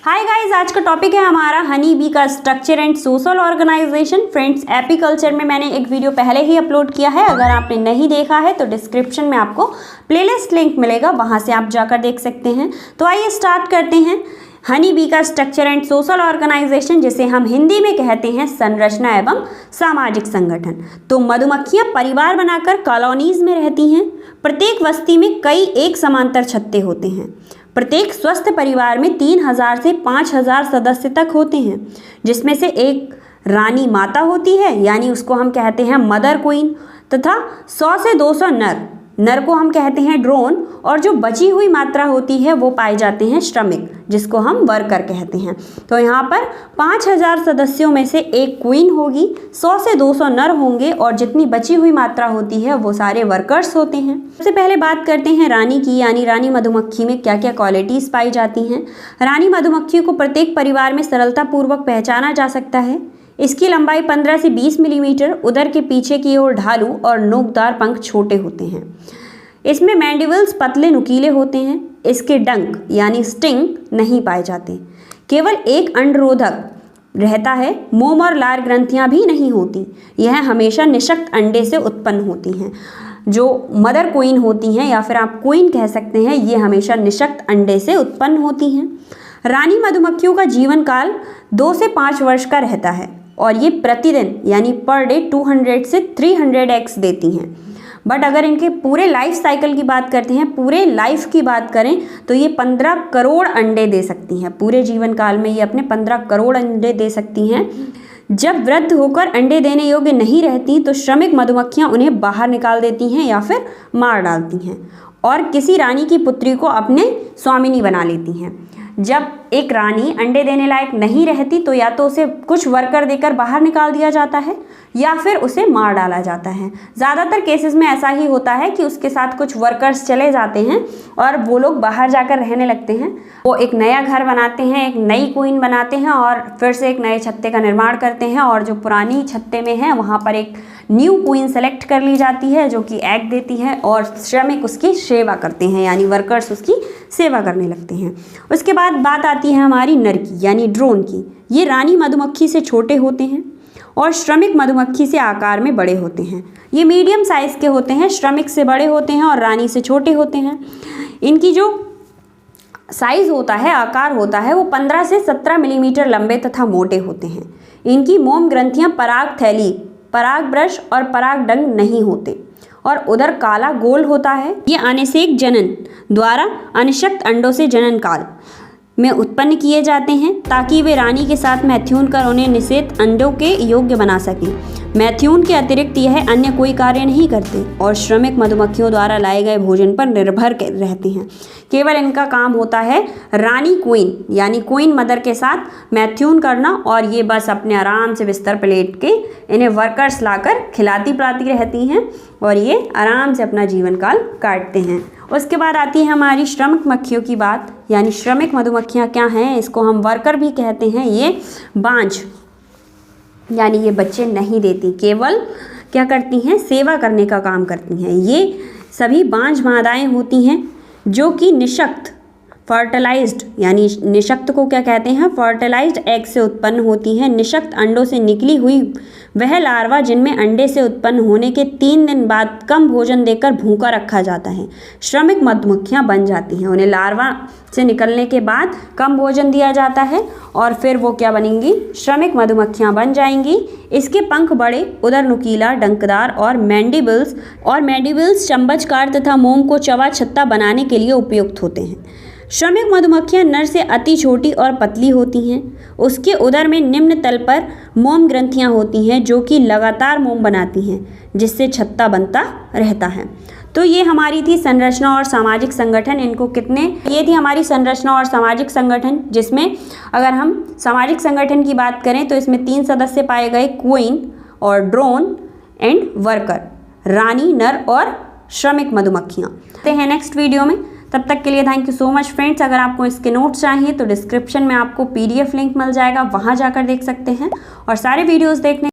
Hi guys, आज का topic है हमारा हनी बी का structure and social organisation. Friends, apiculture में मैंने एक वीडियो पहले ही अपलोड किया है। अगर आपने नहीं देखा है तो डिस्क्रिप्शन में आपको प्लेलिस्ट लिंक मिलेगा, वहां से आप जाकर देख सकते हैं। तो आइए स्टार्ट करते हैं। हनी बी का स्ट्रक्चर एंड सोशल ऑर्गेनाइजेशन, जिसे हम हिंदी में कहते हैं संरचना एवं सामाजिक संगठन। तो मधुमक्खियां परिवार बनाकर कॉलोनीज में रहती हैं। प्रत्येक बस्ती में कई एक समांतर छत्ते होते हैं। प्रत्येक स्वस्थ परिवार में 3000 से 5000 सदस्य तक होते हैं, जिसमें से एक रानी माता होती है, यानी उसको हम कहते हैं मदर क्वीन, तथा 100 से 200 नर को हम कहते हैं ड्रोन, और जो बची हुई मात्रा होती है वो पाए जाते हैं श्रमिक, जिसको हम वर्कर कहते हैं। तो यहाँ पर 5000 सदस्यों में से एक क्वीन होगी, 100 से 200 नर होंगे, और जितनी बची हुई मात्रा होती है वो सारे वर्कर्स होते हैं। सबसे पहले बात करते हैं रानी की, यानी रानी मधुमक्खी में क्या क्या क्वालिटीज़ पाई जाती हैं। रानी मधुमक्खी को प्रत्येक परिवार में सरलतापूर्वक पहचाना जा सकता है। इसकी लंबाई 15 से 20 मिलीमीटर, उदर के पीछे की ओर ढालू और नोकदार पंख छोटे होते हैं। इसमें मैंडिबल्स पतले नुकीले होते हैं। इसके डंक यानी स्टिंग नहीं पाए जाते। केवल एक अंडरोधक रहता है। मोम और लार ग्रंथियां भी नहीं होती। यह हमेशा निषक्त अंडे से उत्पन्न होती हैं। जो मदर क्वीन होती हैं, या फिर आप क्वीन कह सकते हैं, ये हमेशा निषक्त अंडे से उत्पन्न होती हैं। रानी मधुमक्खियों का जीवन काल 2 से 5 वर्ष का रहता है, और ये प्रतिदिन यानी पर डे 200 से 300 एग्स देती हैं। बट अगर इनके पूरे लाइफ साइकिल की बात करते हैं, पूरे लाइफ की बात करें, तो ये 15 करोड़ अंडे दे सकती हैं। पूरे जीवन काल में ये अपने 15 करोड़ अंडे दे सकती हैं। जब वृद्ध होकर अंडे देने योग्य नहीं रहती तो श्रमिक मधुमक्खियां उन्हें बाहर निकाल देती हैं या फिर मार डालती हैं, और किसी रानी की पुत्री को अपने स्वामिनी बना लेती हैं। जब एक रानी अंडे देने लायक नहीं रहती तो या तो उसे कुछ वर्कर देकर बाहर निकाल दिया जाता है, या फिर उसे मार डाला जाता है। ज़्यादातर केसेस में ऐसा ही होता है कि उसके साथ कुछ वर्कर्स चले जाते हैं और वो लोग बाहर जाकर रहने लगते हैं। वो एक नया घर बनाते हैं, एक नई क्वीन बनाते हैं, और फिर से एक नए छत्ते का निर्माण करते हैं, और जो पुरानी छत्ते में है वहाँ पर एक न्यू क्वीन सेलेक्ट कर ली जाती है, जो कि एग देती है, और श्रमिक उसकी सेवा करते हैं, यानी वर्कर्स उसकी सेवा करने लगते हैं। उसके बाद बात आती है हमारी नर की, यानी ड्रोन की। ये रानी मधुमक्खी से छोटे होते हैं और श्रमिक मधुमक्खी से आकार में बड़े होते हैं। ये मीडियम साइज़ के होते हैं, श्रमिक से बड़े होते हैं और रानी से छोटे होते हैं। इनकी जो साइज़ होता है, आकार होता है, वो 15 से 17 मिलीमीटर लंबे तथा मोटे होते हैं। इनकी मोम ग्रंथियाँ पराग थैली, पराग ब्रश और पराग डंग नहीं होते, और उधर काला गोल होता है। ये अनिषेक जनन द्वारा अनिषक्त अंडों से जनन काल में उत्पन्न किए जाते हैं, ताकि वे रानी के साथ मैथ्यून कर उन्हें निषेध अंडों के योग्य बना सकें। मैथ्यून के अतिरिक्त यह अन्य कोई कार्य नहीं करते और श्रमिक मधुमक्खियों द्वारा लाए गए भोजन पर निर्भर रहते हैं। केवल इनका काम होता है रानी क्वीन, यानी क्वीन मदर के साथ मैथ्यून करना, और ये बस अपने आराम से बिस्तर पर लेट के इन्हें वर्कर्स लाकर खिलाती पिलाती रहती हैं, और ये आराम से अपना जीवन काल काटते हैं। उसके बाद आती है हमारी श्रमिक मक्खियों की बात, यानी श्रमिक मधुमक्खियाँ क्या हैं, इसको हम वर्कर भी कहते हैं। ये बांझ, यानी ये बच्चे नहीं देती, केवल क्या करती हैं, सेवा करने का काम करती हैं। ये सभी बांझ मादाएँ होती हैं जो कि निषक्त फर्टिलाइज्ड, यानी निषक्त को क्या कहते हैं, फर्टिलाइज्ड एग से उत्पन्न होती हैं। निषक्त अंडों से निकली हुई वह लार्वा, जिनमें अंडे से उत्पन्न होने के 3 दिन बाद कम भोजन देकर भूखा रखा जाता है, श्रमिक मधुमक्खियां बन जाती हैं। उन्हें लार्वा से निकलने के बाद कम भोजन दिया जाता है, और फिर वो क्या बनेंगी, श्रमिक मधुमक्खियां बन जाएंगी। इसके पंख बड़े, उदर नुकीला, डंकदार और मैंडिबल्स चम्बचकार तथा मोम को चवा छत्ता बनाने के लिए उपयुक्त होते हैं। श्रमिक मधुमक्खियां नर से अति छोटी और पतली होती हैं। उसके उदर में निम्न तल पर मोम ग्रंथियां होती हैं, जो कि लगातार मोम बनाती हैं, जिससे छत्ता बनता रहता है। तो ये हमारी थी संरचना और सामाजिक संगठन। ये थी हमारी संरचना और सामाजिक संगठन, जिसमें अगर हम सामाजिक संगठन की बात करें तो इसमें 3 सदस्य पाए गए, क्वीन और ड्रोन एंड वर्कर, रानी, नर और श्रमिक मधुमक्खियाँ। मिलते हैं नेक्स्ट वीडियो में, तब तक के लिए thank you so much friends. अगर आपको इसके नोट्स चाहिए तो डिस्क्रिप्शन में आपको PDF लिंक मिल जाएगा, वहाँ जाकर देख सकते हैं, और सारे वीडियोस देखने